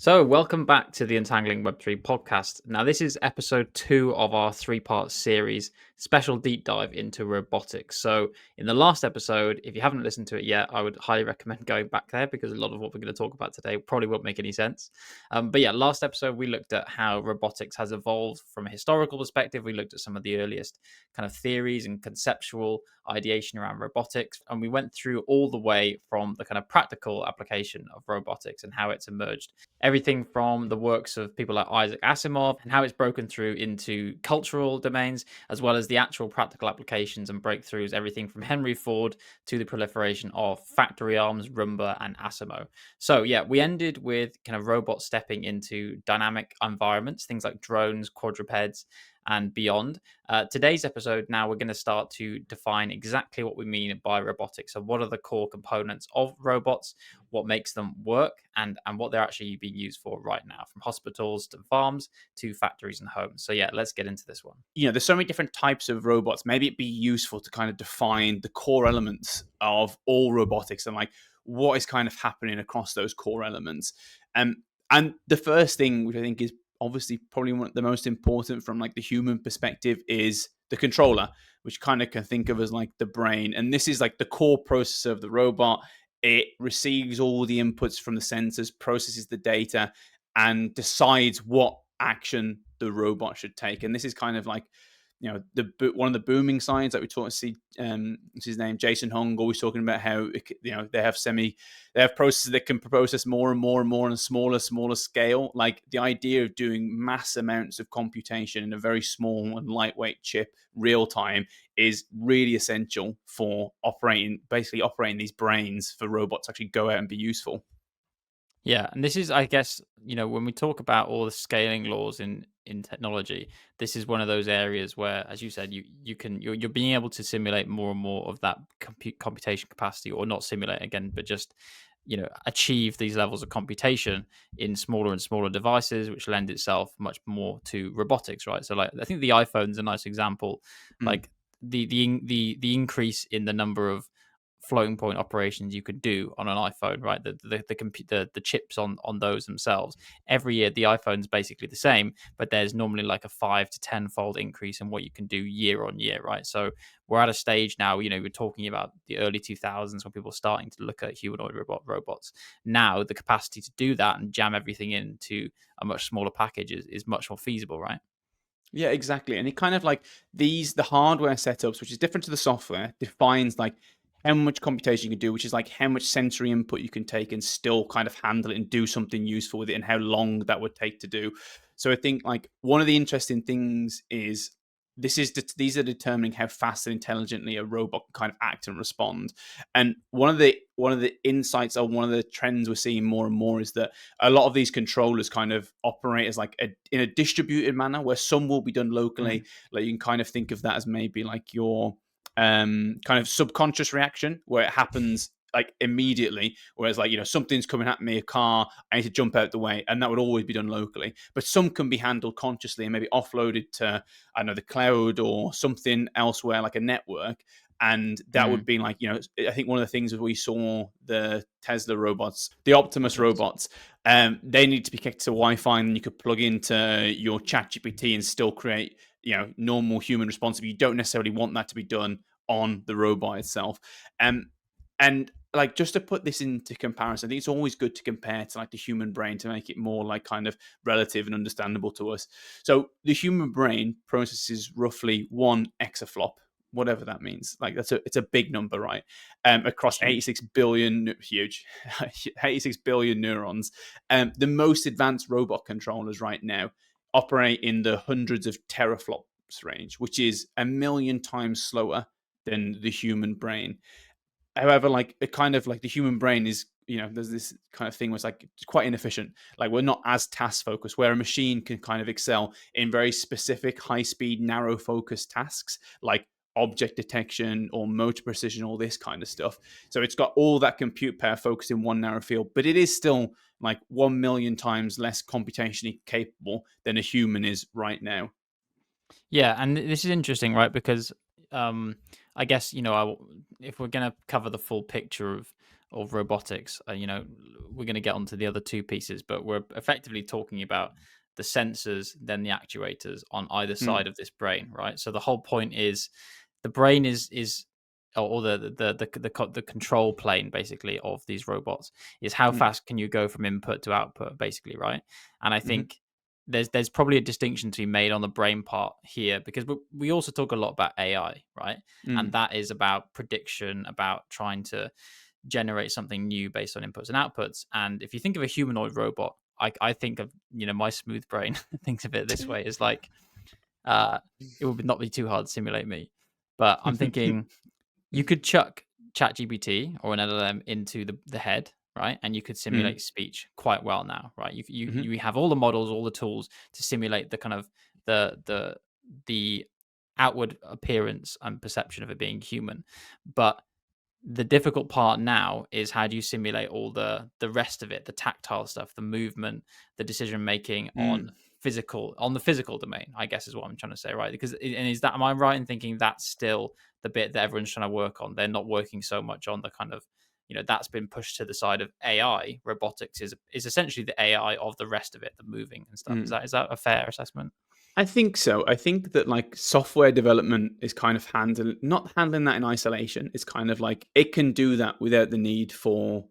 So, welcome back to the Untangling Web3 podcast. Now, this is episode 2 of our 3-part series, special deep dive into robotics. So, in the last episode, if you haven't listened to it yet, I would highly recommend going back there because a lot of what we're going to talk about today probably won't make any sense. But yeah, last episode, we looked at how robotics has evolved from a historical perspective. We looked at some of the earliest kind of theories and conceptual ideation around robotics. And we went through all the way from the kind of practical application of robotics and how it's emerged, everything from the works of people like Isaac Asimov and how it's broken through into cultural domains, as well as the actual practical applications and breakthroughs, everything from Henry Ford to the proliferation of factory arms, Roomba, and Asimo. So, yeah, we ended with kind of robots stepping into dynamic environments, things like drones, quadrupeds, and beyond. Today's episode, now we're going to start to define exactly what we mean by robotics. So, what are the core components of robots, what makes them work, and what they're actually being used for right now, from hospitals to farms to factories and homes. So, yeah, let's get into this one. There's so many different types of robots. Maybe it'd be useful to kind of define the core elements of all robotics and like what is kind of happening across those core elements. And the first thing, which I think is obviously probably one of the most important from like the human perspective, is the controller, which kind of can think of as like the brain. And this is like the core processor of the robot. It receives all the inputs from the sensors, processes the data, and decides what action the robot should take. And this is kind of like, one of the booming signs that we talk to see. What's his name? Jason Hung, always talking about how they have processes that can process more and more and more on a smaller scale. Like the idea of doing mass amounts of computation in a very small and lightweight chip, real time, is really essential for operating these brains for robots to actually go out and be useful. Yeah, and this is, I guess, when we talk about all the scaling laws in technology, this is one of those areas where, as you said, you're being able to simulate more and more of that computation capacity, or not simulate again, but just achieve these levels of computation in smaller and smaller devices, which lend itself much more to robotics, right? So, like, I think the iPhone's a nice example. Mm. Like the increase in the number of floating point operations you could do on an iPhone, right? The chips on those themselves. Every year, the iPhone's basically the same, but there's normally like a 5 to 10 fold increase in what you can do year on year, right? So we're at a stage now. We're talking about the early 2000s when people are starting to look at humanoid robots. Now, the capacity to do that and jam everything into a much smaller package is much more feasible, right? Yeah, exactly. And it kind of like the hardware setups, which is different to the software, defines like how much computation you can do, which is like how much sensory input you can take and still kind of handle it and do something useful with it, and how long that would take to do. So I think like one of the interesting things is these are determining how fast and intelligently a robot can kind of act and respond. And one of the insights, or one of the trends we're seeing more and more, is that a lot of these controllers kind of operate as like in a distributed manner, where some will be done locally. Like you can kind of think of that as maybe like your kind of subconscious reaction, where it happens like immediately, whereas like something's coming at me, a car, I need to jump out the way, and that would always be done locally. But some can be handled consciously and maybe offloaded to, I don't know, the cloud or something elsewhere, like a network. And that would Mm. be like, I think one of the things that we saw, the Tesla robots, the Optimus Optimus. robots, they need to be connected to Wi-Fi, and you could plug into your chat GPT and still create normal human response. But you don't necessarily want that to be done on the robot itself. And like, just to put this into comparison, I think it's always good to compare to like the human brain to make it more like kind of relative and understandable to us. So the human brain processes roughly 1 exaflop, whatever that means. Like it's a big number, right? Across Huge. 86 billion, huge, 86 billion neurons. The most advanced robot controllers right now operate in the hundreds of teraflops range, which is a million times slower than the human brain. However, like it kind of like the human brain is, there's this kind of thing where it's quite inefficient. Like we're not as task focused, where a machine can kind of excel in very specific, high speed, narrow focus tasks like object detection or motor precision, all this kind of stuff. So it's got all that compute power focused in one narrow field, but it is still like 1 million times less computationally capable than a human is right now. Yeah, and this is interesting, right? Because I guess if we're going to cover the full picture of of robotics, we're going to get onto the other two pieces, but we're effectively talking about the sensors, then the actuators on either Mm, side of this brain, right? So the whole point is the brain is or the control plane basically of these robots is how mm, fast can you go from input to output, basically, right? And I mhm, think there's probably a distinction to be made on the brain part here, because we also talk a lot about AI, right? And mm, that is about prediction, about trying to generate something new based on inputs and outputs. And if you think of a humanoid robot, I think of, my smooth brain thinks of it this way: is like, it would not be too hard to simulate me. But I'm thinking you could chuck ChatGPT or an LLM into the head, right? And you could mm, simulate speech quite well now, right? mhm, You have all the models, all the tools to simulate the kind of the the outward appearance and perception of it being human. But the difficult part now is how do you simulate all the rest of it, the tactile stuff, the movement, the decision making mm. on the physical domain, I guess is what I'm trying to say, right? Because and is that, am I right in thinking that's still the bit that everyone's trying to work on? They're not working so much on the kind of, that's been pushed to the side of AI. Robotics is essentially the AI of the rest of it, the moving and stuff. Mm. Is that a fair assessment? I think so. I think that like software development is kind of not handling that in isolation. It's kind of like it can do that without the need for,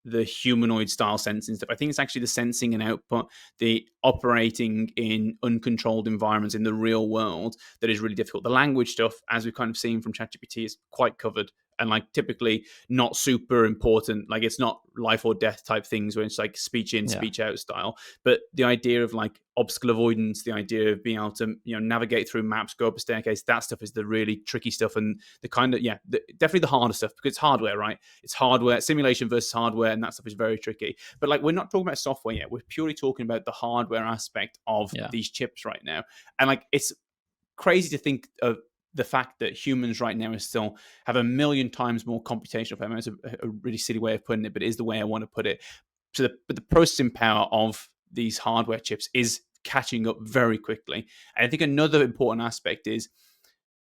the humanoid style sensing stuff. I think it's actually the sensing and output, the operating in uncontrolled environments in the real world that is really difficult. The language stuff, as we've kind of seen from ChatGPT, is quite covered and like typically not super important. Like it's not life or death type things where it's like speech in, Yeah. speech out style. But the idea of like obstacle avoidance, the idea of being able to navigate through maps, go up a staircase, that stuff is the really tricky stuff, and the kind of definitely the harder stuff because it's hardware, right? It's hardware simulation versus hardware, and that stuff is very tricky. But like we're not talking about software yet; we're purely talking about the hardware aspect of Yeah. these chips right now, and like it's crazy to think of the fact that humans right now is still have a million times more computational power. It's a really silly way of putting it, but it is the way I want to put it. So but the processing power of these hardware chips is catching up very quickly. And I think another important aspect is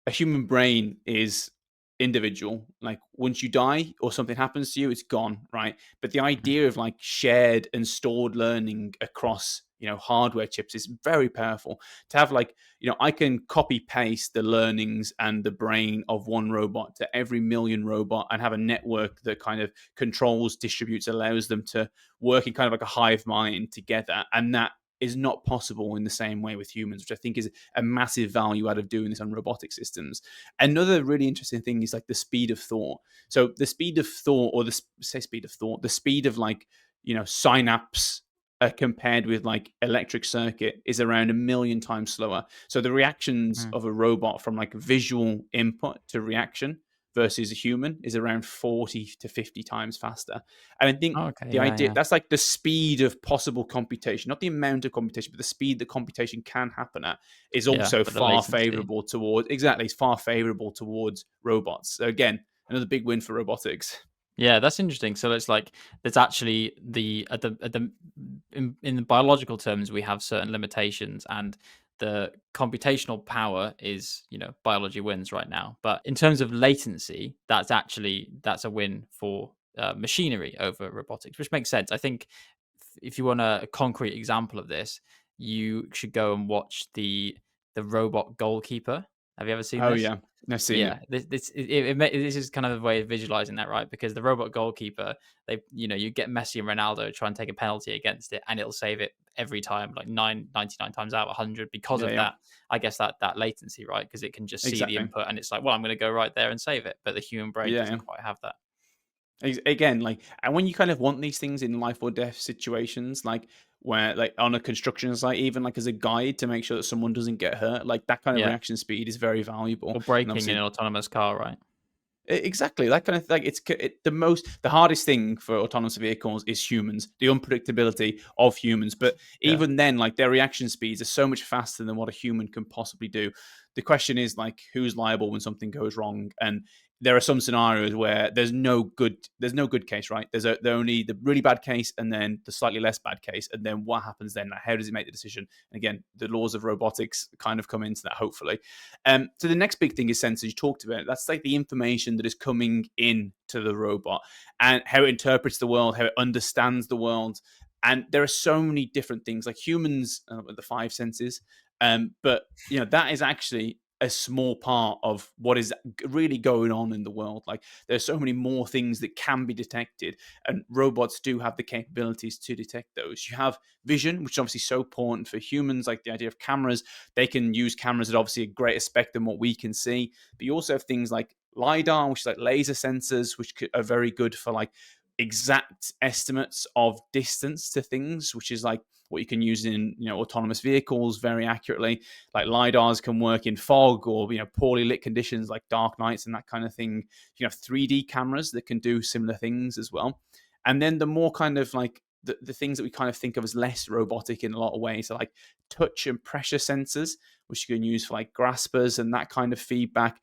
a human brain is individual. Like once you die or something happens to you, it's gone, right? But the Mhm. idea of like shared and stored learning across hardware chips is very powerful. To have like I can copy paste the learnings and the brain of one robot to every million robot and have a network that kind of controls, distributes, allows them to work in kind of like a hive mind together, and that is not possible in the same way with humans, which I think is a massive value out of doing this on robotic systems. Another really interesting thing is like the speed of thought. So the speed of thought, or speed of thought, the speed of like synapse compared with like electric circuit is around a million times slower. So the reactions Mhm. of a robot from like visual input to reaction versus a human is around 40 to 50 times faster. And I think Okay. the Yeah. idea Yeah. that's like the speed of possible computation, not the amount of computation, but the speed that computation can happen at is Yeah. also But the far latency. favorable towards exactly. It's far favorable towards robots. So again, another big win for robotics. Yeah, that's interesting. So it's like there's actually the in the biological terms we have certain limitations, and the computational power is, biology wins right now. But in terms of latency, that's a win for machinery over robotics, which makes sense. I think if you want a concrete example of this, you should go and watch the robot goalkeeper. Have you ever seen Oh this? yeah, I've seen it. Yeah, this is kind of a way of visualizing that, right? Because the robot goalkeeper, you get Messi and Ronaldo try and take a penalty against it, and it'll save it every time, like 99 times out of 100, because Yeah, of yeah, that. I guess that latency, right? Because it can just see the exactly. input, and it's like, well, I'm going to go right there and save it. But the human brain Yeah, doesn't yeah. quite have that. Again, like, and when you kind of want these things in life or death situations, like where, like, on a construction site, even like as a guide to make sure that someone doesn't get hurt, like that kind of Yeah, reaction speed is very valuable. or And braking in obviously, an autonomous car, right? exactly that kind of like the hardest thing for autonomous vehicles is humans, the unpredictability of humans. But Yeah. even then, like their reaction speeds are so much faster than what a human can possibly do. The question is like who's liable when something goes wrong, and there are some scenarios where there's no good case, right? There's only the really bad case and then the slightly less bad case, and then what happens then? Like, how does it make the decision? And again, the laws of robotics kind of come into that, hopefully. So the next big thing is sensors. You talked about it. That's like the information that is coming in to the robot and how it interprets the world, how it understands the world. And there are so many different things, like humans, the five senses. But that is actually a small part of what is really going on in the world. Like, there's so many more things that can be detected, and robots do have the capabilities to detect those. You have vision, which is obviously so important for humans, like the idea of cameras. They can use cameras at obviously a greater spec than what we can see. But you also have things like LiDAR, which is like laser sensors, which are very good for like exact estimates of distance to things, which is like what you can use in autonomous vehicles very accurately. Like lidars can work in fog or poorly lit conditions like dark nights and that kind of thing. You have 3D cameras that can do similar things as well. And then the more kind of like the things that we kind of think of as less robotic in a lot of ways are like touch and pressure sensors, which you can use for like graspers and that kind of feedback.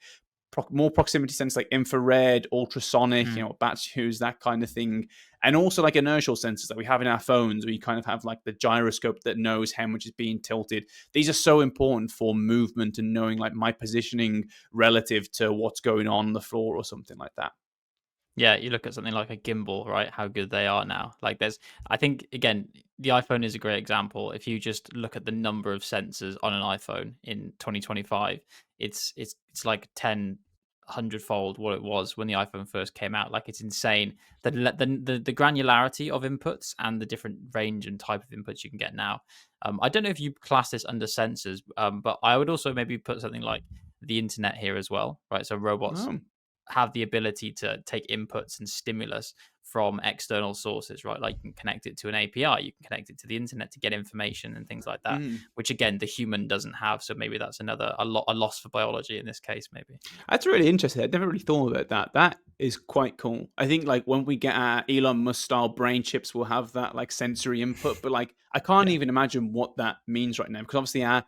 More proximity sensors like infrared, ultrasonic, Mm. batteries, that kind of thing. And also like inertial sensors that we have in our phones, where you kind of have like the gyroscope that knows how much is being tilted. These are so important for movement and knowing like my positioning relative to what's going on the floor or something like that. Yeah, you look at something like a gimbal, right? How good they are now. Like I think again, the iPhone is a great example. If you just look at the number of sensors on an iPhone in 2025, it's like 100-fold what it was when the iPhone first came out. Like, it's insane. The granularity of inputs and the different range and type of inputs you can get now. I don't know if you class this under sensors, but I would also maybe put something like the internet here as well, right? So robots Oh. have the ability to take inputs and stimulus from external sources, right? Like, you can connect it to an API, you can connect it to the internet to get information and things like that, Mm. which again the human doesn't have. So maybe that's a loss for biology in this case, maybe. That's really interesting. I'd never really thought about that. That is quite cool. I think like when we get our Elon Musk style brain chips, we'll have that like sensory input. But like I can't Yeah, even imagine what that means right now, because obviously our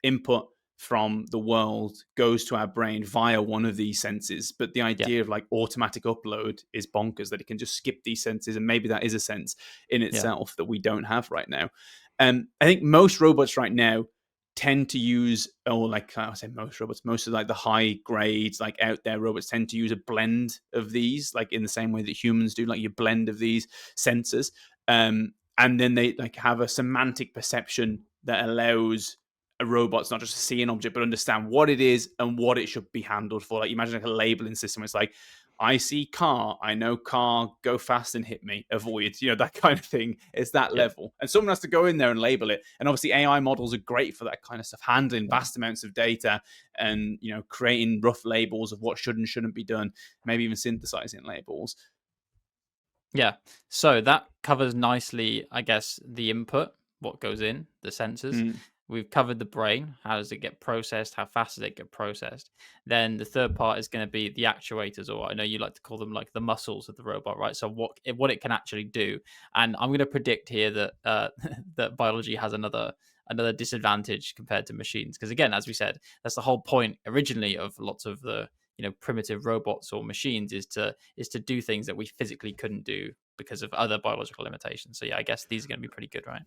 input from the world goes to our brain via one of these senses. But the yeah, idea of like automatic upload is bonkers, that it can just skip these senses, and maybe that is a sense in yeah, itself that we don't have right now. I think most robots right now tend to use, or like I say most robots, most of like the high grades, like out there robots tend to use a blend of these, like in the same way that humans do, like your blend of these sensors. And then they like have a semantic perception that allows a robot not just to see an object, but understand what it is and what it should be handled for. Like, imagine like a labeling system. It's like, I see car, I know car, go fast and hit me, avoid, that kind of thing. It's that yeah, level. And someone has to go in there and label it. And obviously AI models are great for that kind of stuff, handling yeah. vast amounts of data and, creating rough labels of what should and shouldn't be done, maybe even synthesizing labels. Yeah. So that covers nicely, I guess, the input, what goes in, the sensors. Mm. We've covered the brain. How does it get processed? How fast does it get processed? Then the third part is going to be the actuators, or I know you like to call them like the muscles of the robot, right? So what it can actually do. And I'm going to predict here that that biology has another disadvantage compared to machines, because again, as we said, that's the whole point originally of lots of the primitive robots or machines, is to do things that we physically couldn't do because of other biological limitations. So yeah, I guess these are going to be pretty good, right?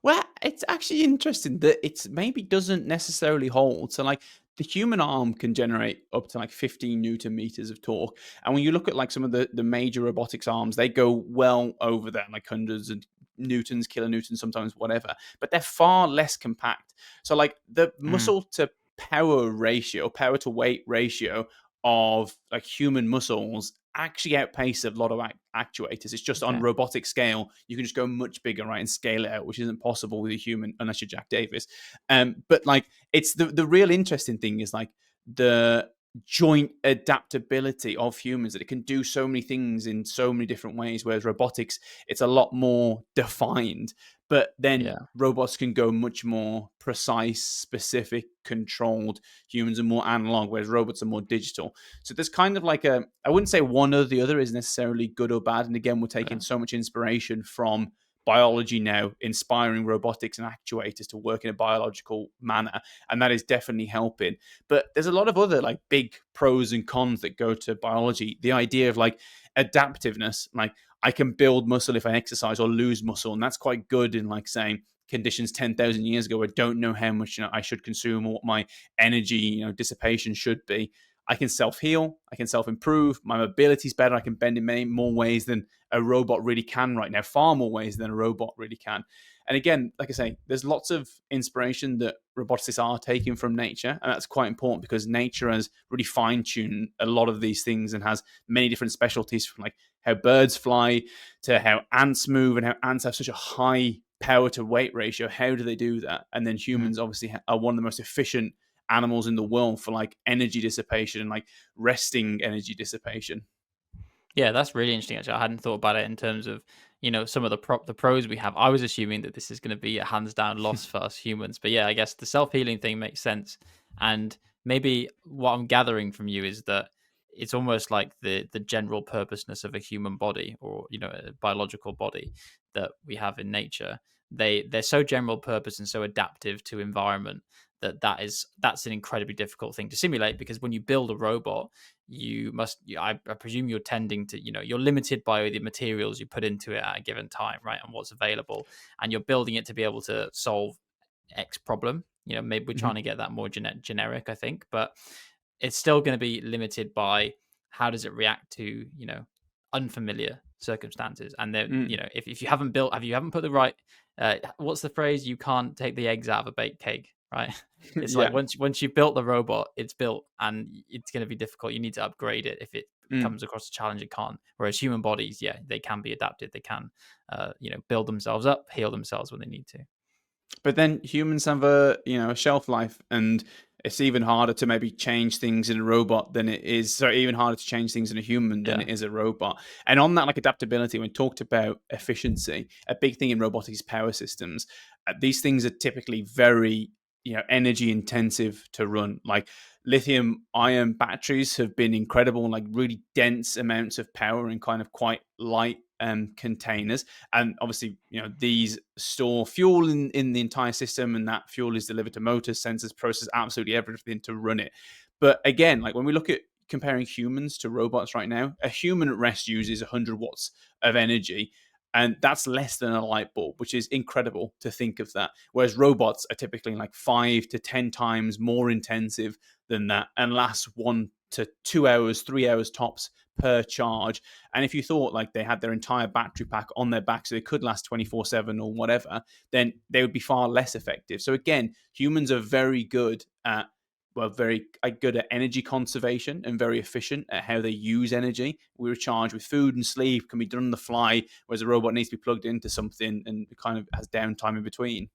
Well, it's actually interesting that it's maybe doesn't necessarily hold. So, like, the human arm can generate up to like 15 Newton meters of torque, and when you look at like some of the major robotics arms, they go well over that, like hundreds of newtons, kilonewtons, sometimes whatever. But they're far less compact. So, like the Mm, muscle to power ratio, power to weight ratio of like human muscles actually outpace a lot of actuators. It's just on okay. robotic scale, you can just go much bigger, right, and scale it out, which isn't possible with a human unless you're Jack Davis. But like, it's the real interesting thing is like the joint adaptability of humans, that it can do so many things in so many different ways, whereas robotics, it's a lot more defined. But then Yeah. robots can go much more precise, specific, controlled. Humans are more analog, whereas robots are more digital. So there's kind of like I wouldn't say one or the other is necessarily good or bad. And again, we're taking Okay. so much inspiration from biology now inspiring robotics and actuators to work in a biological manner, and that is definitely helping. But there's a lot of other like big pros and cons that go to biology. The idea of like adaptiveness, like I can build muscle if I exercise or lose muscle, and that's quite good in like saying conditions 10,000 years ago where I don't know how much I should consume or what my energy dissipation should be. I can self-heal, I can self-improve, my mobility's better, I can bend in many more ways than a robot really can right now, far more ways than a robot really can. And again, like I say, there's lots of inspiration that roboticists are taking from nature, and that's quite important because nature has really fine-tuned a lot of these things and has many different specialties, from like how birds fly to how ants move and how ants have such a high power to weight ratio. How do they do that? And then humans obviously are one of the most efficient animals in the world for like energy dissipation and like resting energy dissipation. Yeah, that's really interesting. Actually, I hadn't thought about it in terms of some of the pros we have. I was assuming that this is going to be a hands down loss for us humans, but yeah, I guess the self healing thing makes sense. And maybe what I'm gathering from you is that it's almost like the general purposeness of a human body, or a biological body that we have in nature. They're so general purpose and so adaptive to environment that's an incredibly difficult thing to simulate, because when you build a robot, I presume you're tending to, you're limited by the materials you put into it at a given time, right, and what's available, and you're building it to be able to solve X problem. Maybe we're Mhm. trying to get that more generic, I think, but it's still going to be limited by how does it react to unfamiliar circumstances. And then Mm. if you haven't built, if you haven't put the right what's the phrase, you can't take the eggs out of a baked cake, right? It's like Yeah. once you've built the robot, it's built, and it's going to be difficult. You need to upgrade it if it Mm. comes across a challenge. It can't. Whereas human bodies, yeah, they can be adapted. They can build themselves up, heal themselves when they need to. But then humans have a shelf life, and it's even harder to maybe change things in a robot than it is. So even harder to change things in a human than Yeah. it is a robot. And on that, like adaptability, when talked about efficiency, a big thing in robotics is power systems. These things are typically very energy intensive to run. Like lithium ion batteries have been incredible, like really dense amounts of power in kind of quite light containers. And obviously these store fuel in the entire system, and that fuel is delivered to motors, sensors, process, absolutely everything to run it. But again, like when we look at comparing humans to robots right now, a human at rest uses 100 watts of energy, and that's less than a light bulb, which is incredible to think of that. Whereas robots are typically like 5 to 10 times more intensive than that and last 1 to 2 hours, 3 hours tops per charge. And if you thought like they had their entire battery pack on their back so they could last 24/7 or whatever, then they would be far less effective. So again, humans are very good at very good at energy conservation and very efficient at how they use energy. We recharge with food and sleep, can be done on the fly, whereas a robot needs to be plugged into something and kind of has downtime in between.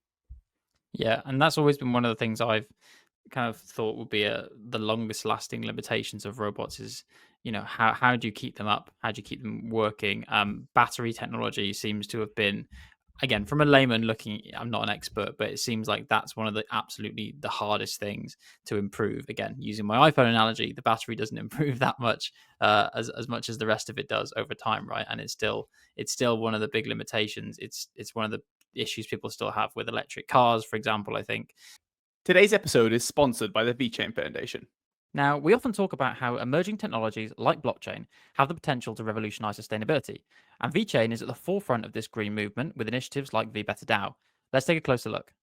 Yeah, and that's always been one of the things I've kind of thought would be the longest lasting limitations of robots is, how do you keep them up? How do you keep them working? Battery technology seems to have been, again, from a layman looking, I'm not an expert, but it seems like that's one of the absolutely the hardest things to improve. Again, using my iPhone analogy, the battery doesn't improve that much, as much as the rest of it does over time, right? And it's still one of the big limitations. It's one of the issues people still have with electric cars, for example, I think. Today's episode is sponsored by the VChain Foundation. Now, we often talk about how emerging technologies like blockchain have the potential to revolutionize sustainability, and VChain is at the forefront of this green movement with initiatives like VBetterDAO. Let's take a closer look.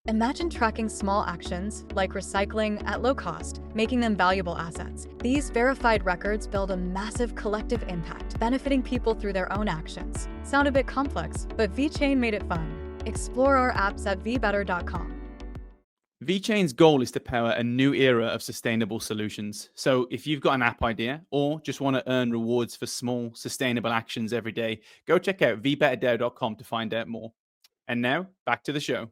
Imagine tracking small actions, like recycling, at low cost, making them valuable assets. These verified records build a massive collective impact, benefiting people through their own actions. Sound a bit complex, but VChain made it fun. Explore our apps at vbetter.com. VChain's goal is to power a new era of sustainable solutions. So if you've got an app idea or just want to earn rewards for small, sustainable actions every day, go check out vbetterdao.com to find out more. And now, back to the show.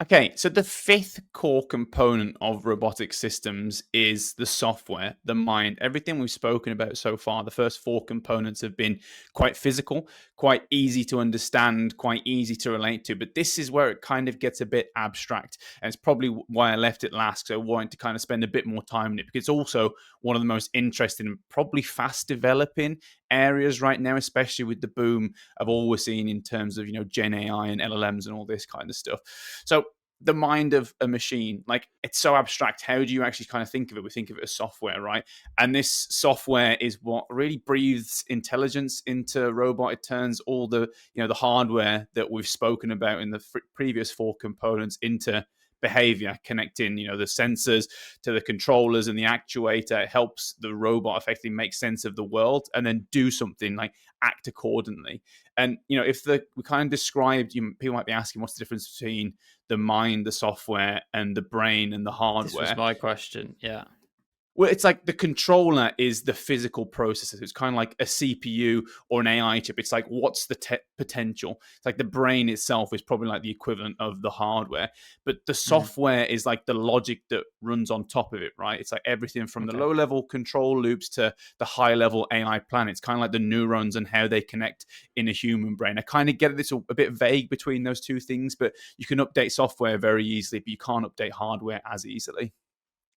Okay, so the fifth core component of robotic systems is the software, the mind. Everything we've spoken about so far, the first four components have been quite physical, quite easy to understand, quite easy to relate to. But this is where it kind of gets a bit abstract. And it's probably why I left it last. So I wanted to kind of spend a bit more time in it because it's also one of the most interesting, probably fast developing areas right now, especially with the boom of all we're seeing in terms of, Gen AI and LLMs and all this kind of stuff. So the mind of a machine, like, it's so abstract. How do you actually kind of think of it? We think of it as software, right? And this software is what really breathes intelligence into a robot. It turns all the the hardware that we've spoken about in the previous four components into behavior, connecting the sensors to the controllers and the actuator. It helps the robot effectively make sense of the world and then do something, like act accordingly. And if we kind of described, people might be asking, what's the difference between the mind, the software, and the brain and the This was hardware? my question. Yeah. Well, it's like the controller is the physical processor. It's kind of like a CPU or an AI chip. It's like, what's the potential? It's like the brain itself is probably like the equivalent of the hardware, but the Mm, software is like the logic that runs on top of it, right? It's like everything from the okay. low level control loops to the high level AI plan. It's kind of like the neurons and how they connect in a human brain. I kind of get this a bit vague between those two things, but you can update software very easily, but you can't update hardware as easily.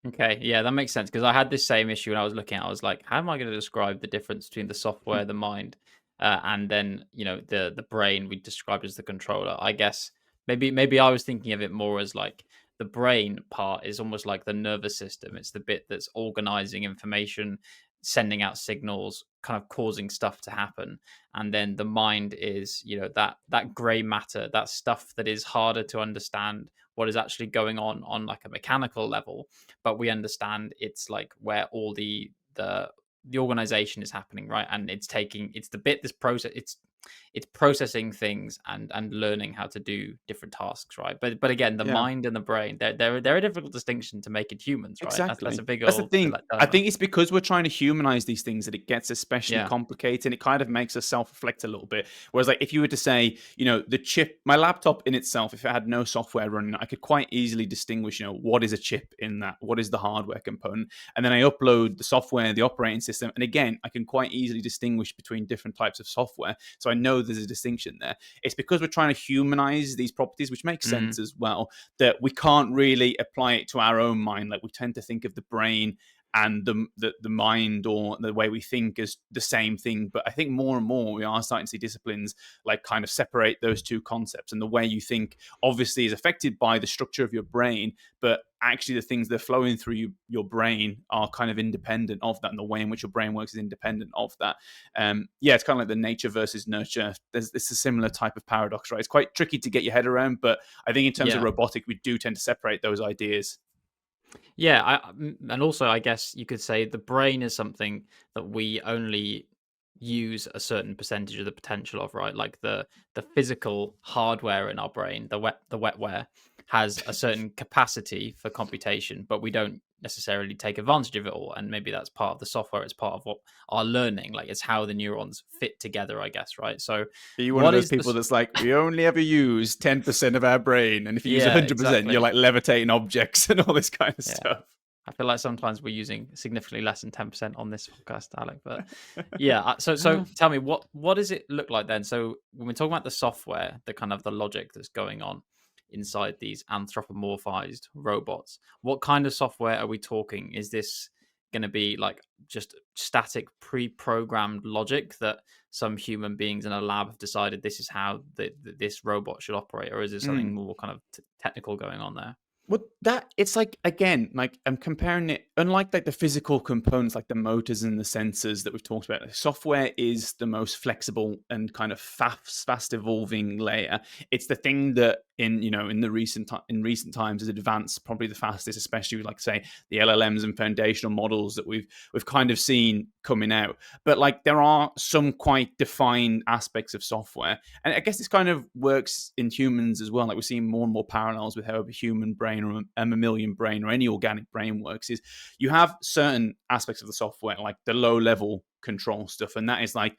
Okay, yeah, that makes sense because I had this same issue when I was looking at. I was like, how am I going to describe the difference between the software, the mind, and then the brain we described as the controller? I guess maybe I was thinking of it more as like the brain part is almost like the nervous system. It's the bit that's organizing information, sending out signals, kind of causing stuff to happen, and then the mind is that gray matter, that stuff that is harder to understand what is actually going on like a mechanical level, but we understand it's like where all the organization is happening, right? And it's the bit this process it's processing things and learning how to do different tasks, right? But again, the Yeah. mind and the brain, they're a difficult distinction to make it humans, right? That's Exactly. a big That's the old thing. I dilemma. think it's because we're trying to humanize these things that it gets especially Yeah. complicated. And it kind of makes us self-reflect a little bit. Whereas, like, if you were to say, the chip, my laptop in itself, if it had no software running, I could quite easily distinguish, what is a chip in that, what is the hardware component, and then I upload the software, the operating system, and again, I can quite easily distinguish between different types of software. So I know there's a distinction there. It's because we're trying to humanize these properties, which makes Mm. sense as well, that we can't really apply it to our own mind. Like, we tend to think of the brain and the mind or the way we think as the same thing. But I think more and more we are starting to see disciplines like kind of separate those two concepts. And the way you think obviously is affected by the structure of your brain, but actually the things that are flowing through your brain are kind of independent of that, and the way in which your brain works is independent of that. Yeah, it's kind of like the nature versus nurture. It's a similar type of paradox, right? It's quite tricky to get your head around, but I think in terms of Yeah. robotic, we do tend to separate those ideas. Yeah, and also I guess you could say the brain is something that we only use a certain percentage of the potential of, right? Like the physical hardware in our brain, the wetware, has a certain capacity for computation, but we don't necessarily take advantage of it all. And maybe that's part of the software. It's part of what our learning, like it's how the neurons fit together, I guess, right? So, Are you one of what those is people this? that's like, we only ever use 10% of our brain, and if you use Yeah, 100%, you're exactly. like levitating objects and all this kind of Yeah. stuff? I feel like sometimes we're using significantly less than 10% on this podcast, Alec. But yeah, so tell me, what does it look like then? So when we're talking about the software, the kind of the logic that's going on inside these anthropomorphized robots, what kind of software are we talking? Is this going to be like just static pre-programmed logic that some human beings in a lab have decided this is how this robot should operate, or is there something Mm. more kind of technical going on there? Well, that it's like, again, like, I'm comparing it. Unlike like the physical components, like the motors and the sensors that we've talked about, like, software is the most flexible and kind of fast evolving layer. It's the thing that in the in recent times has advanced probably the fastest, especially with, like, say, the LLMs and foundational models that we've kind of seen coming out. But like, there are some quite defined aspects of software, and I guess this kind of works in humans as well. Like, we're seeing more and more parallels with how a human brain or a mammalian brain or any organic brain works. Is you have certain aspects of the software, like the low level control stuff, and that is like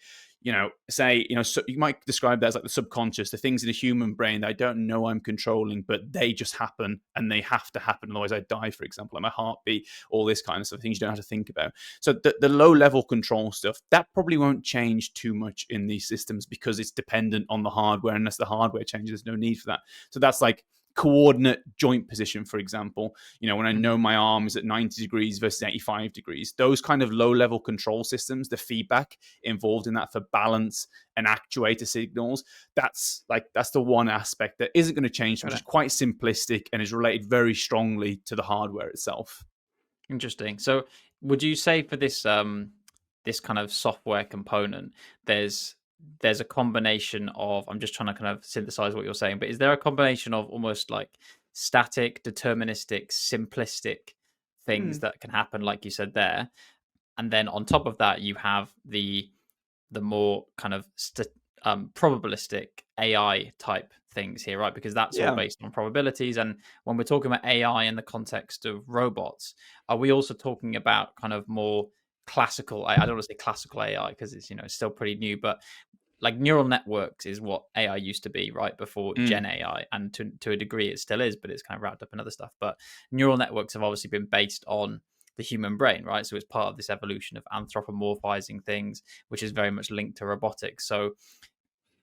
say, so you might describe that as like the subconscious, the things in the human brain that I don't know I'm controlling, but they just happen and they have to happen. Otherwise I die, for example, like my heartbeat, all this kind of stuff, things you don't have to think about. So the low level control stuff, that probably won't change too much in these systems because it's dependent on the hardware. Unless the hardware changes, there's no need for that. So that's like coordinate joint position, for example, when I know my arm is at 90 degrees versus 85 degrees, those kind of low level control systems, the feedback involved in that for balance and actuator signals, that's the one aspect that isn't going to change, which is quite simplistic and is related very strongly to the hardware itself. Interesting. So would you say for this this kind of software component, there's a combination of, I'm just trying to kind of synthesize what you're saying, but is there a combination of almost like static, deterministic, simplistic things that can happen, like you said there, and then on top of that you have the more kind of probabilistic AI type things here, right? Because that's all based on probabilities. And when we're talking about AI in the context of robots, are we also talking about kind of more classical? I don't want to say classical AI because it's still pretty new, but like neural networks is what AI used to be, right? Before Gen AI, and to a degree it still is, but it's kind of wrapped up in other stuff. But neural networks have obviously been based on the human brain, right? So it's part of this evolution of anthropomorphizing things, which is very much linked to robotics. So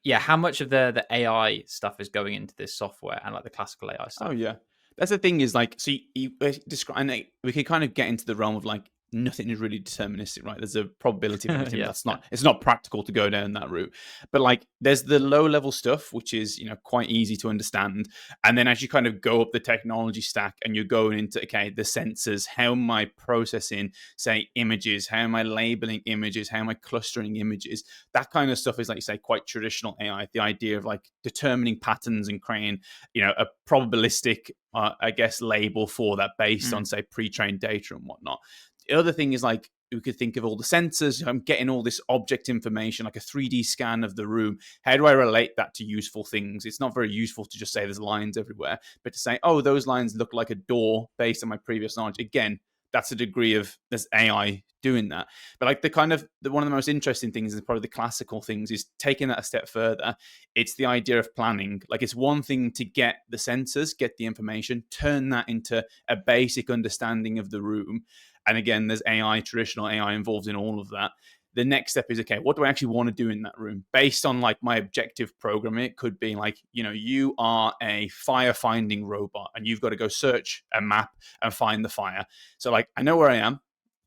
yeah, how much of the AI stuff is going into this software and like the classical AI stuff? Oh yeah, that's the thing is like, so you describe, and we can kind of get into the realm of like nothing is really deterministic, right? There's a probability of everything. It's not practical to go down that route. But like there's the low level stuff, which is, quite easy to understand. And then as you kind of go up the technology stack and you're going into, okay, the sensors, how am I processing, say, images? How am I labeling images? How am I clustering images? That kind of stuff is, like you say, quite traditional AI. The idea of like determining patterns and creating, a probabilistic, I guess, label for that based on, say, pre-trained data and whatnot. The other thing is like, we could think of all the sensors. I'm getting all this object information, like a 3D scan of the room. How do I relate that to useful things? It's not very useful to just say there's lines everywhere, but to say, oh, those lines look like a door based on my previous knowledge. Again, that's a degree of there's AI doing that. But like one of the most interesting things is probably the classical things is taking that a step further. It's the idea of planning. Like it's one thing to get the sensors, get the information, turn that into a basic understanding of the room. And again, there's traditional AI involved in all of that. The next step is, okay, what do I actually want to do in that room? Based on like my objective programming, it could be like, you are a fire finding robot and you've got to go search a map and find the fire. So like, I know where I am.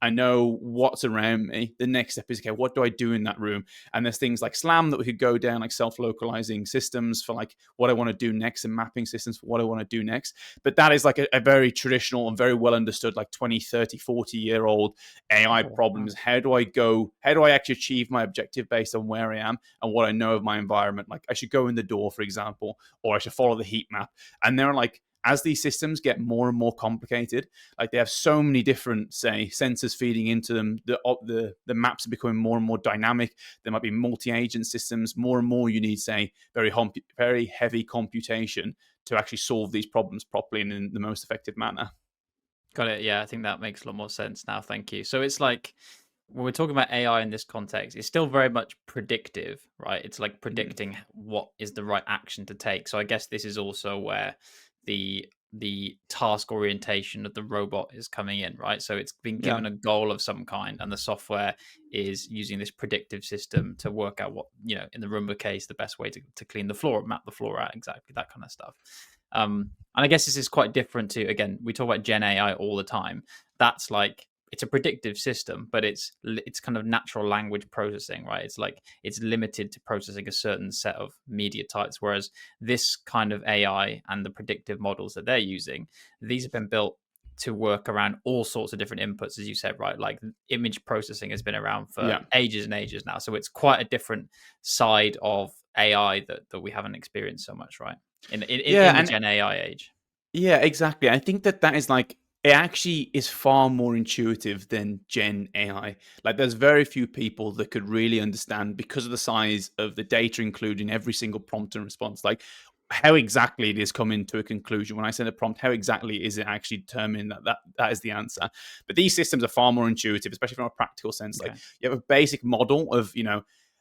I know what's around me. The next step is, okay, what do I do in that room? And there's things like SLAM that we could go down, like self-localizing systems for like what I want to do next, and mapping systems for what I want to do next. But that is like a very traditional and very well understood, like 20, 30, 40-year-old AI problems. How do I actually achieve my objective based on where I am and what I know of my environment? Like I should go in the door, for example, or I should follow the heat map. And they're like, as these systems get more and more complicated, like they have so many different, say, sensors feeding into them, the maps are becoming more and more dynamic. There might be multi-agent systems. More and more you need, say, very heavy computation to actually solve these problems properly and in the most effective manner. Got it. Yeah, I think that makes a lot more sense now. Thank you. So it's like, when we're talking about AI in this context, it's still very much predictive, right? It's like predicting what is the right action to take. So I guess this is also where the task orientation of the robot is coming in, right? So it's been given a goal of some kind, and the software is using this predictive system to work out what, in the Roomba case, the best way to clean the floor, map the floor out, exactly that kind of stuff. And I guess this is quite different to, again, we talk about Gen AI all the time. That's like, it's a predictive system, but it's kind of natural language processing, right? It's like it's limited to processing a certain set of media types, whereas this kind of AI and the predictive models that they're using, these have been built to work around all sorts of different inputs, as you said, right? Like image processing has been around for ages and ages now, so it's quite a different side of AI that we haven't experienced so much, right? In the Gen AI age. Yeah, exactly. I think that is like, it actually is far more intuitive than Gen AI. Like there's very few people that could really understand, because of the size of the data included in every single prompt and response, like how exactly it is coming to a conclusion. When I send a prompt, how exactly is it actually determining that is the answer? But these systems are far more intuitive, especially from a practical sense. Like you have a basic model of,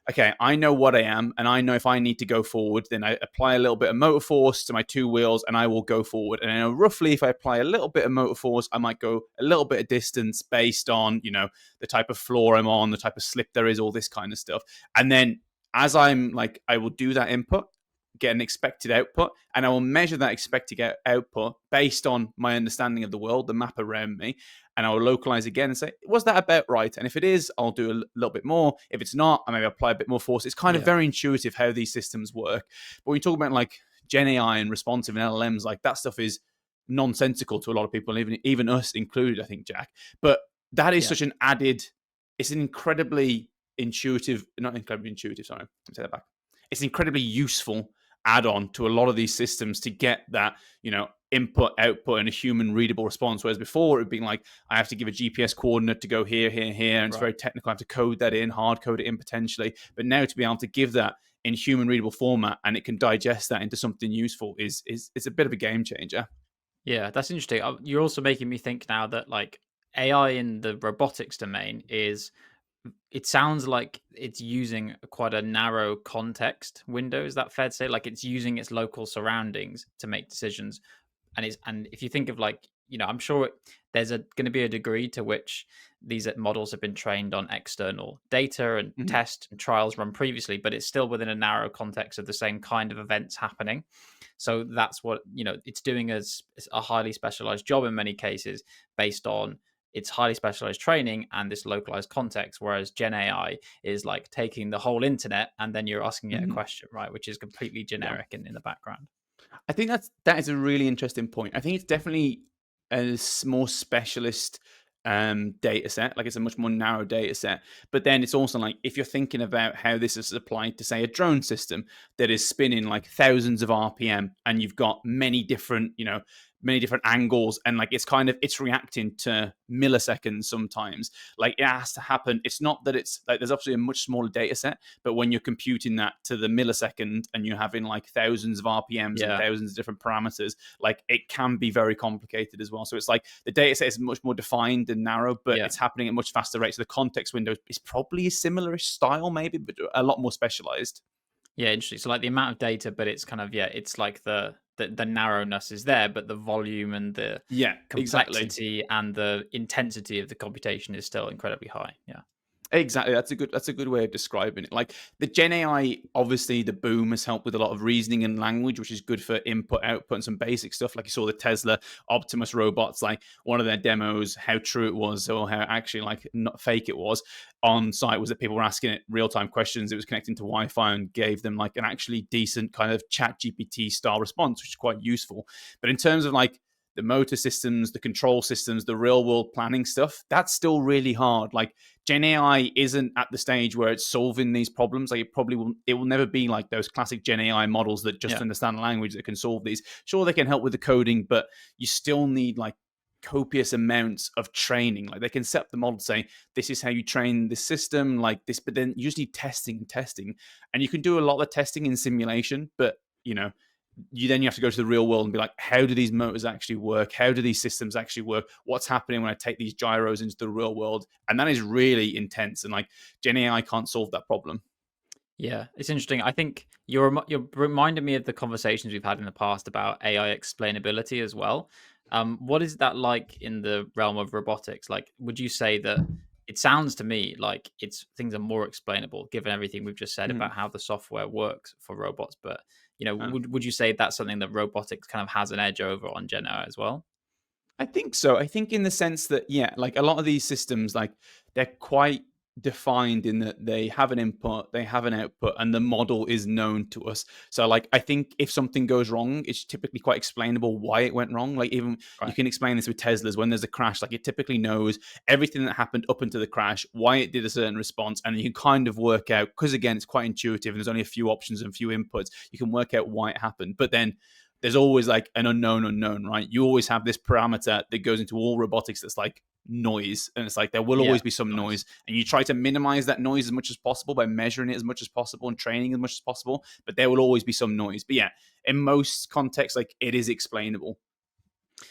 okay, I know what I am, and I know if I need to go forward, then I apply a little bit of motor force to my two wheels, and I will go forward. And I know roughly if I apply a little bit of motor force, I might go a little bit of distance based on, the type of floor I'm on, the type of slip there is, all this kind of stuff. And then as I'm like, I will do that input, get an expected output, and I will measure that expected output based on my understanding of the world, the map around me, and I'll localize again and say, was that about right? And if it is, I'll do a little bit more. If it's not, I maybe apply a bit more force. It's kind of very intuitive how these systems work. But when you talk about like Gen AI and responsive and LLMs, like that stuff is nonsensical to a lot of people, even us included, I think, Jack. But that is such an added, it's an incredibly intuitive, not incredibly intuitive, sorry, let me take that back. It's incredibly useful add-on to a lot of these systems to get that, input, output, and a human readable response. Whereas before it would be like, I have to give a GPS coordinate to go here, here, here, and it's very technical. I have to code that in, hard code it in potentially. But now to be able to give that in human readable format and it can digest that into something useful is a bit of a game changer. Yeah, that's interesting. You're also making me think now that like AI in the robotics domain it sounds like it's using quite a narrow context window. Is that fair to say? Like it's using its local surroundings to make decisions. And if you think of like, I'm sure there's going to be a degree to which these models have been trained on external data and tests and trials run previously, but it's still within a narrow context of the same kind of events happening. So that's what, it's doing as a highly specialized job in many cases based on its highly specialized training and this localized context, whereas Gen AI is like taking the whole internet and then you're asking it a question, right? Which is completely generic in the background. I think that is a really interesting point. I think it's definitely a more specialist data set. Like it's a much more narrow data set. But then it's also like if you're thinking about how this is applied to say a drone system that is spinning like thousands of RPM and you've got many different angles and like it's reacting to milliseconds sometimes. Like it has to happen. It's not that it's like there's obviously a much smaller data set, but when you're computing that to the millisecond and you're having like thousands of RPMs and thousands of different parameters, like it can be very complicated as well. So it's like the data set is much more defined and narrow, but it's happening at much faster rates. So the context window is probably a similar style maybe, but a lot more specialized. Yeah, interesting. So like the amount of data, but it's kind of it's like the narrowness is there, but the volume and the complexity and the intensity of the computation is still incredibly high. Yeah. Exactly. That's a good way of describing it. Like the Gen AI, obviously the boom has helped with a lot of reasoning and language, which is good for input, output, and some basic stuff. Like you saw the Tesla Optimus robots, like one of their demos, how true it was or how actually like not fake it was on site was that people were asking it real-time questions. It was connecting to Wi-Fi and gave them like an actually decent kind of chat GPT style response, which is quite useful. But in terms of like the motor systems, the control systems, the real world planning stuff, that's still really hard. Like Gen AI isn't at the stage where it's solving these problems. Like it will never be like those classic Gen AI models that just understand language that can solve these. Sure, they can help with the coding, but you still need like copious amounts of training. Like they can set up the model saying, this is how you train this system like this, but then usually testing. And you can do a lot of the testing in simulation, but you have to go to the real world and be like, how do these motors actually work? How do these systems actually work? What's happening when I take these gyros into the real world? And that is really intense. And like Gen AI can't solve that problem. Yeah, it's interesting. I think you're reminding me of the conversations we've had in the past about AI explainability as well. What is that like in the realm of robotics? Like, would you say that it sounds to me like things are more explainable given everything we've just said about how the software works for robots? But would you say that's something that robotics kind of has an edge over on Gen AI as well? I think so. I think in the sense that, like a lot of these systems, like they're quite defined in that they have an input, they have an output, and the model is known to us. So like, I think if something goes wrong, it's typically quite explainable why it went wrong. Like even you can explain this with Teslas when there's a crash, like it typically knows everything that happened up until the crash, why it did a certain response. And you can kind of work out, because again, it's quite intuitive and there's only a few options and a few inputs. You can work out why it happened. But then there's always like an unknown, right? You always have this parameter that goes into all robotics that's like noise. And it's like there will always be some noise. And you try to minimize that noise as much as possible by measuring it as much as possible and training as much as possible. But there will always be some noise. But in most contexts, like it is explainable.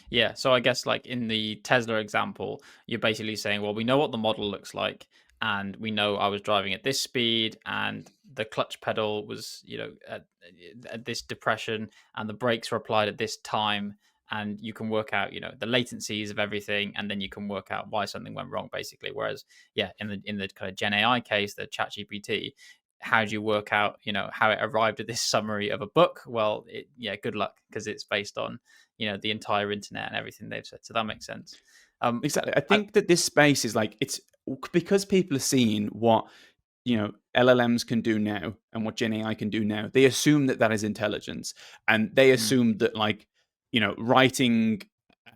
Yeah. So I guess like in the Tesla example, you're basically saying, well, we know what the model looks like. and we know I was driving at this speed, and the clutch pedal was, at this depression, and the brakes were applied at this time, and you can work out, the latencies of everything, and then you can work out why something went wrong, basically. Whereas, yeah, in the kind of Gen AI case, the Chat GPT, how do you work out, how it arrived at this summary of a book? Well, good luck, because it's based on, the entire internet and everything they've said. So that makes sense. Exactly. I I, think that this space is like, it's because people are seeing what LLMs can do now and what Gen AI can do now. They assume that that is intelligence, and they mm, assume that, like, writing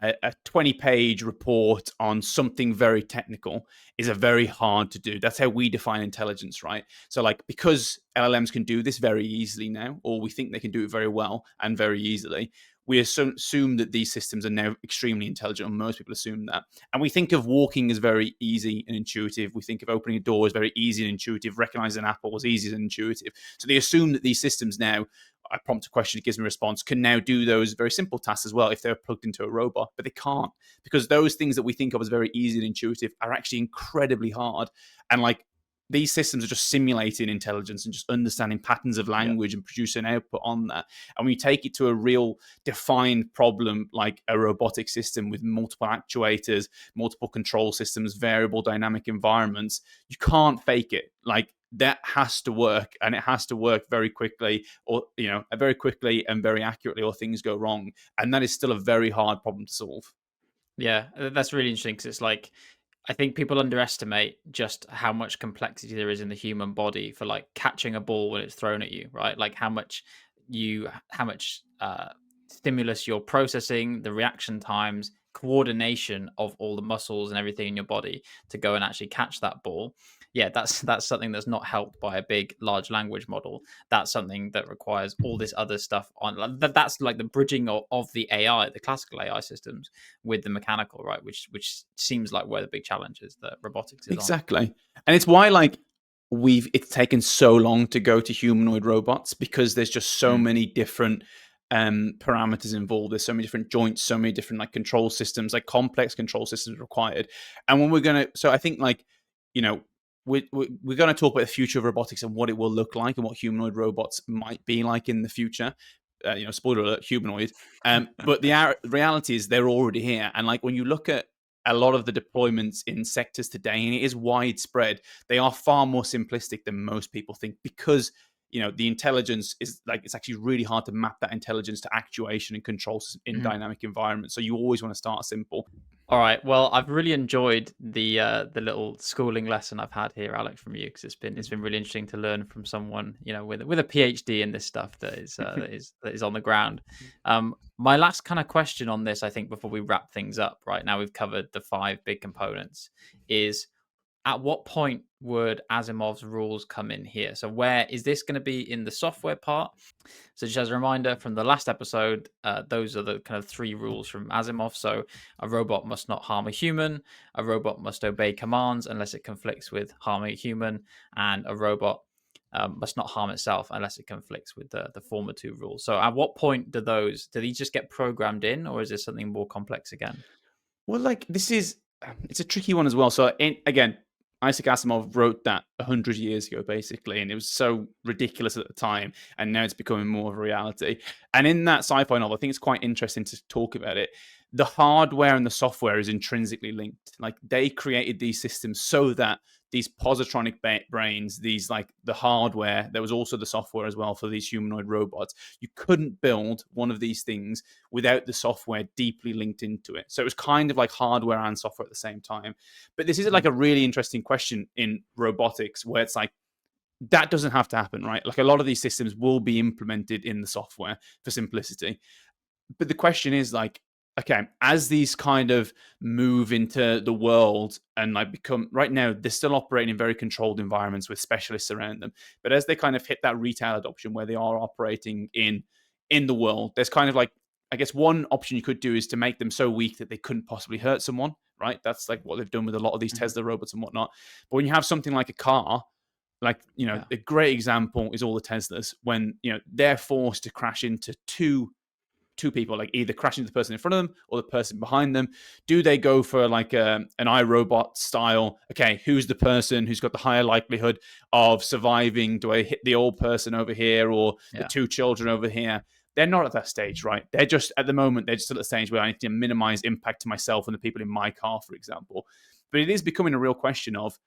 a 20-page report on something very technical is a very hard to do. That's how we define intelligence, right? So, like, because LLMs can do this very easily now, or we think they can do it very well and very easily, we assume that these systems are now extremely intelligent, or most people assume that. And we think of walking as very easy and intuitive. We think of opening a door as very easy and intuitive. Recognizing an apple was easy and intuitive. So they assume that these systems now, I prompt a question, it gives me a response, can now do those very simple tasks as well if they're plugged into a robot. But they can't, because those things that we think of as very easy and intuitive are actually incredibly hard. And, like, these systems are just simulating intelligence and just understanding patterns of yeah. language and producing output on that. And when you take it to a real defined problem, like a robotic system with multiple actuators, multiple control systems, variable dynamic environments, you can't fake it. Like, that has to work, and it has to work very quickly, or very quickly and very accurately, or things go wrong. And that is still a very hard problem to solve. Yeah, that's really interesting, because it's like, I think people underestimate just how much complexity there is in the human body for, like, catching a ball when it's thrown at you, right? Like, how much stimulus you're processing, the reaction times, coordination of all the muscles and everything in your body to go and actually catch that ball. Yeah, that's something that's not helped by a big large language model. That's something that requires all this other stuff on. That's like the bridging of the AI, the classical AI systems, with the mechanical, right? Which seems like where the big challenge is that robotics is on. Exactly. And it's why, like, it's taken so long to go to humanoid robots, because there's just so Mm. many different parameters involved. There's so many different joints, so many different, like, control systems, like complex control systems required. And when we're gonna, so I think, like, you know, we're going to talk about the future of robotics and what it will look like and what humanoid robots might be like in the future. Spoiler alert, humanoid. But the reality is they're already here. And, like, when you look at a lot of the deployments in sectors today, and it is widespread, they are far more simplistic than most people think, because the intelligence is, like, it's actually really hard to map that intelligence to actuation and controls in Mhm. dynamic environments. So you always want to start simple. All right. Well, I've really enjoyed the little schooling lesson I've had here, Alex, from you, because it's been really interesting to learn from someone, with a PhD in this stuff that is that is on the ground. My last kind of question on this, I think, before we wrap things up, right now we've covered the five big components, is, at what point would Asimov's rules come in here? So where is this going to be in the software part? So just as a reminder from the last episode, those are the kind of three rules from Asimov. So a robot must not harm a human, a robot must obey commands unless it conflicts with harming a human, and a robot must not harm itself unless it conflicts with the former two rules. So at what point do these just get programmed in, or is there something more complex again? Well, like, it's a tricky one as well. So, again, Isaac Asimov wrote that 100 years ago, basically, and it was so ridiculous at the time, and now it's becoming more of a reality. And in that sci-fi novel, I think it's quite interesting to talk about it. The hardware and the software is intrinsically linked. Like, they created these systems so that these positronic brains, these, like, the hardware, there was also the software as well for these humanoid robots. You couldn't build one of these things without the software deeply linked into it. So it was kind of like hardware and software at the same time. But this is, like, Mhm. a really interesting question in robotics, where it's like, that doesn't have to happen, right? Like, a lot of these systems will be implemented in the software for simplicity. But the question is, like, okay, as these kind of move into the world and, like, become, right now they're still operating in very controlled environments with specialists around them, but as they kind of hit that retail adoption where they are operating in the world, there's kind of, like, I guess one option you could do is to make them so weak that they couldn't possibly hurt someone, right? That's, like, what they've done with a lot of these Mhm. Tesla robots and whatnot. But when you have something like a car, like, Yeah. a great example is all the Teslas, when they're forced to crash into two two people, like either crashing into the person in front of them or the person behind them? Do they go for like an iRobot style? Okay, who's the person who's got the higher likelihood of surviving? Do I hit the old person over here or the Yeah. two children over here? They're not at that stage, right? They're just at the moment, they're just at the stage where I need to minimize impact to myself and the people in my car, for example. But it is becoming a real question of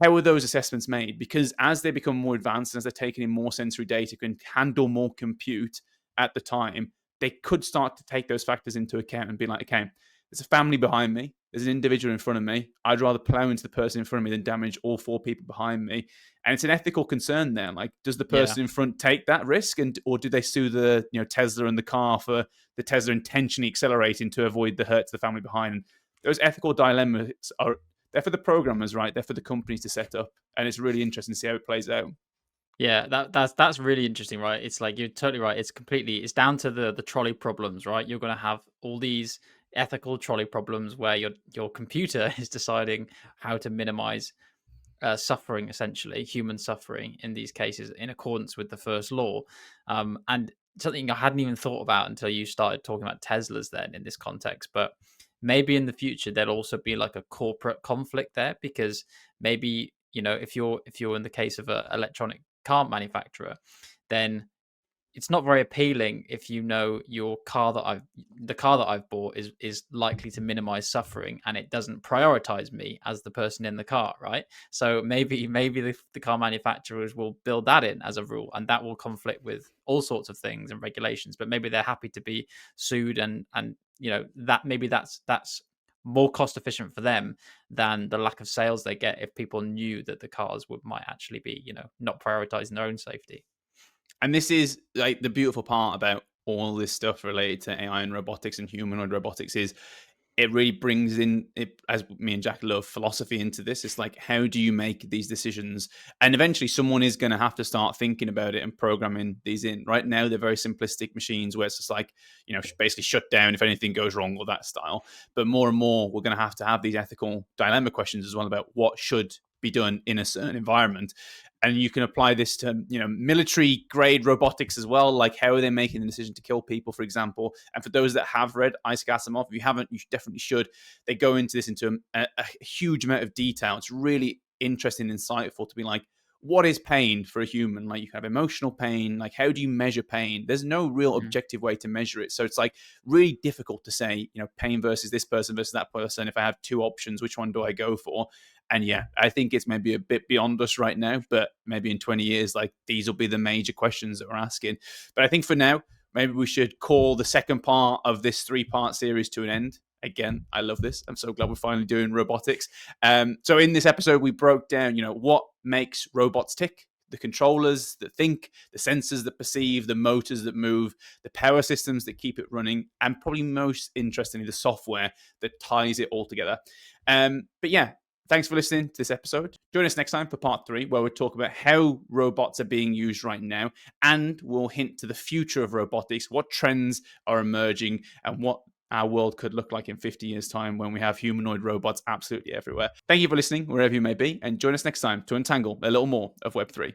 how are those assessments made? Because as they become more advanced and as they're taking in more sensory data, can handle more compute at the time, they could start to take those factors into account and be like, okay, there's a family behind me, there's an individual in front of me. I'd rather plow into the person in front of me than damage all four people behind me. And it's an ethical concern there. Like, does the Yeah. person in front take that risk, and or do they sue the Tesla and the car for the Tesla intentionally accelerating to avoid the hurt to the family behind? And those ethical dilemmas are they're for the programmers, right? They're for the companies to set up, and it's really interesting to see how it plays out. Yeah, that's really interesting, right? It's like you're totally right. It's down to the trolley problems, right? You're going to have all these ethical trolley problems where your computer is deciding how to minimize suffering, essentially human suffering in these cases, in accordance with the first law. And something I hadn't even thought about until you started talking about Teslas then in this context. But maybe in the future there'll also be like a corporate conflict there, because maybe if you're in the case of a electronic car manufacturer, then it's not very appealing if the car that I've bought is likely to minimize suffering, and it doesn't prioritize me as the person in the car, right? So maybe the car manufacturers will build that in as a rule, and that will conflict with all sorts of things and regulations. But maybe they're happy to be sued, and that maybe that's more cost efficient for them than the lack of sales they get if people knew that the cars might actually be not prioritizing their own safety. And this is like the beautiful part about all this stuff related to AI and robotics and humanoid robotics is it really brings in it, as me and Jack love, philosophy into this. It's like, how do you make these decisions? And eventually someone is going to have to start thinking about it and programming these in. Right now they're very simplistic machines where it's just like, basically shut down if anything goes wrong, or that style. But more and more we're going to have these ethical dilemma questions as well about what should be done in a certain environment. And you can apply this to military grade robotics as well. Like, how are they making the decision to kill people, for example? And for those that have read Isaac Asimov, if you haven't, you definitely should. They go into this into a huge amount of detail. It's really interesting and insightful to be like, what is pain for a human? Like, you have emotional pain. Like, how do you measure pain? There's no real Mhm. objective way to measure it. So it's like really difficult to say, pain versus this person versus that person. If I have two options, which one do I go for? And yeah, I think it's maybe a bit beyond us right now, but maybe in 20 years, like, these will be the major questions that we're asking. But I think for now, maybe we should call the second part of this 3-part series to an end. Again, I love this. I'm so glad we're finally doing robotics. So in this episode, we broke down, what makes robots tick, the controllers that think, the sensors that perceive, the motors that move, the power systems that keep it running, and probably most interestingly, the software that ties it all together. But yeah, thanks for listening to this episode. Join us next time for part 3, where we'll talk about how robots are being used right now, and we'll hint to the future of robotics, what trends are emerging, and what our world could look like in 50 years' time when we have humanoid robots absolutely everywhere. Thank you for listening, wherever you may be, and join us next time to untangle a little more of Web3.